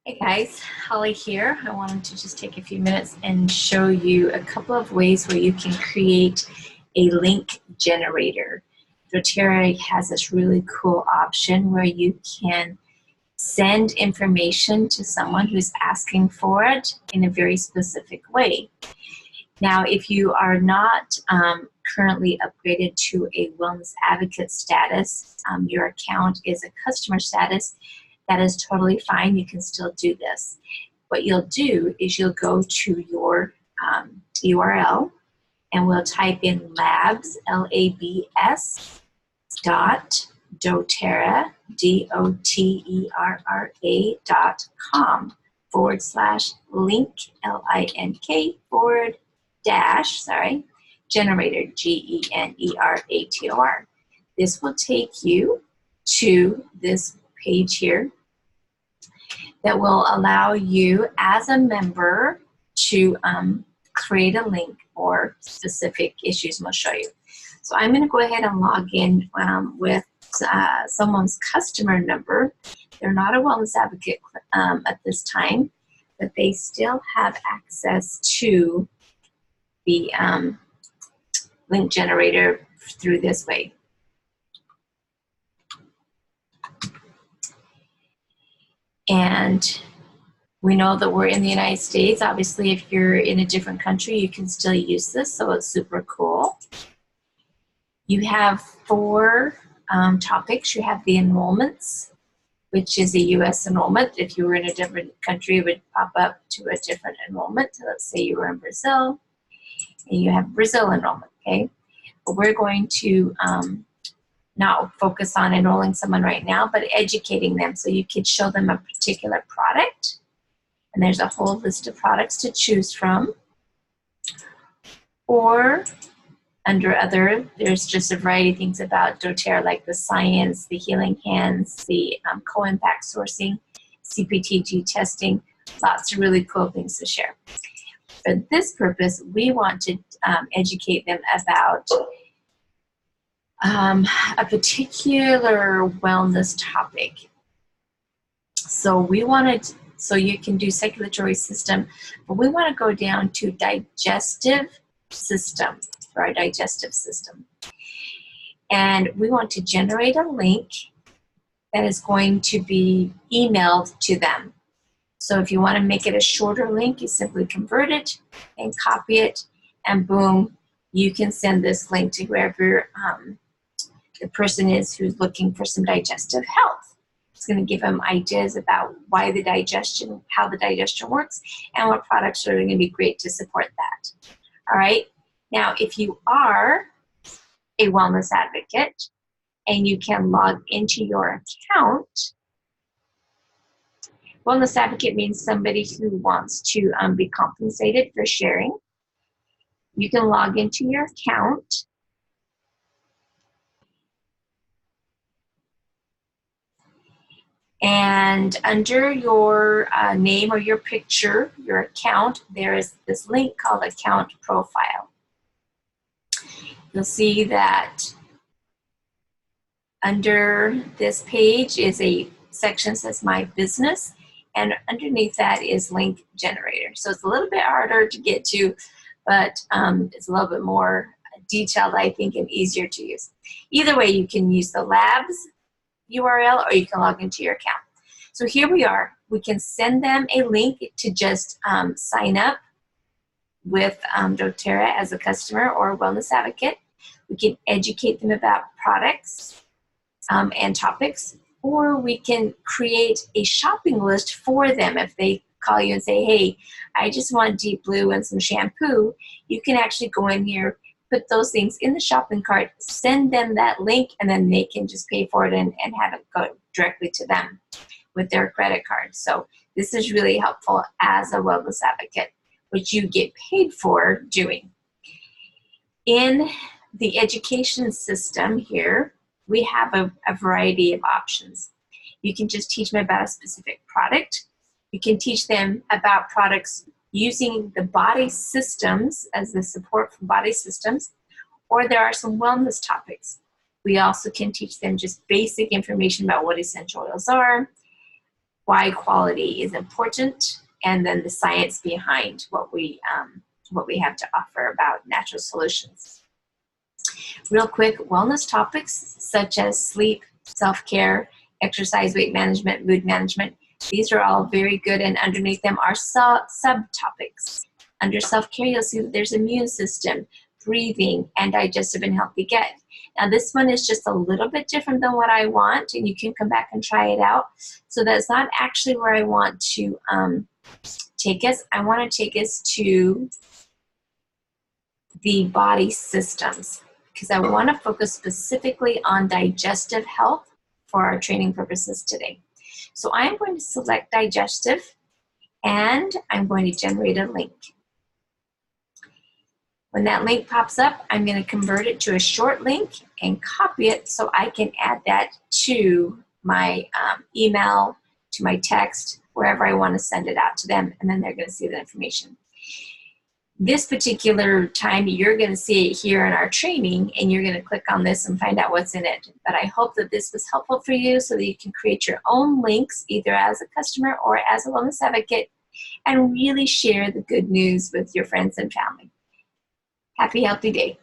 Hey guys, Holly here. I wanted to just take a few minutes and show you a couple of ways where you can create a link generator. doTERRA has this really cool option where you can send information to someone who's asking for it in a very specific way. Now, if you are not currently upgraded to a wellness advocate status, your account is a customer status, that is totally fine. You can still do this. What you'll do is you'll go to your URL and we'll type in labs, L-A-B-S, dot doTERRA, DOTERRA.com /link, L-I-N-K generator, G-E-N-E-R-A-T-O-R. This will take you to this page here that will allow you as a member to create a link for specific issues, and we'll show you. So I'm going to go ahead and log in with someone's customer number. They're not a wellness advocate at this time, but they still have access to the link generator through this way. And we know that we're in the United States. Obviously, if you're in a different country, you can still use this, so it's super cool. You have four topics. You have the enrollments, which is a U.S. enrollment. If you were in a different country, it would pop up to a different enrollment. So let's say you were in Brazil, and you have Brazil enrollment, okay? But we're going to not focus on enrolling someone right now, but educating them so you could show them a particular product. And there's a whole list of products to choose from. Or under other, there's just a variety of things about doTERRA, like the science, the healing hands, the co-impact sourcing, CPTG testing, lots of really cool things to share. For this purpose, we want to educate them about a particular wellness topic. So we wanted, so you can do circulatory system, but we want to go down to digestive system, for our digestive system. And we want to generate a link that is going to be emailed to them. So if you want to make it a shorter link, you simply convert it and copy it, and boom, you can send this link to wherever the person is who's looking for some digestive health. It's going to give them ideas about why the digestion, how the digestion works, and what products are going to be great to support that. All right. Now, if you are a wellness advocate and you can log into your account, wellness advocate means somebody who wants to be compensated for sharing. You can log into your account. And under your name or your picture, your account, there is this link called Account Profile. You'll see that under this page is a section that says My Business, and underneath that is Link Generator. So it's a little bit harder to get to, but it's a little bit more detailed, I think, and easier to use. Either way, you can use the labs URL, or you can log into your account. So here we are. We can send them a link to just sign up with doTERRA as a customer or a wellness advocate. We can educate them about products and topics, or we can create a shopping list for them. If they call you and say, hey, I just want Deep Blue and some shampoo, you can actually go in here, put those things in the shopping cart, send them that link, and then they can just pay for it and have it go directly to them with their credit card. So this is really helpful as a wellness advocate, which you get paid for doing. In the education system here, we have a variety of options. You can just teach them about a specific product. You can teach them about products using the body systems as the support for body systems, or there are some wellness topics. We also can teach them just basic information about what essential oils are, why quality is important, and then the science behind what we have to offer about natural solutions. Real quick, wellness topics such as sleep, self-care, exercise, weight management, mood management. These are all very good, and underneath them are subtopics. Under self-care, you'll see that there's immune system, breathing, and digestive and healthy gut. Now this one is just a little bit different than what I want, and you can come back and try it out. So that's not actually where I want to take us. I want to take us to the body systems, because I want to focus specifically on digestive health for our training purposes today. So I'm going to select digestive, and I'm going to generate a link. When that link pops up, I'm going to convert it to a short link and copy it so I can add that to my email, to my text, wherever I want to send it out to them, and then they're going to see the information. This particular time, you're going to see it here in our training, and you're going to click on this and find out what's in it. But I hope that this was helpful for you so that you can create your own links, either as a customer or as a wellness advocate, and really share the good news with your friends and family. Happy, healthy day.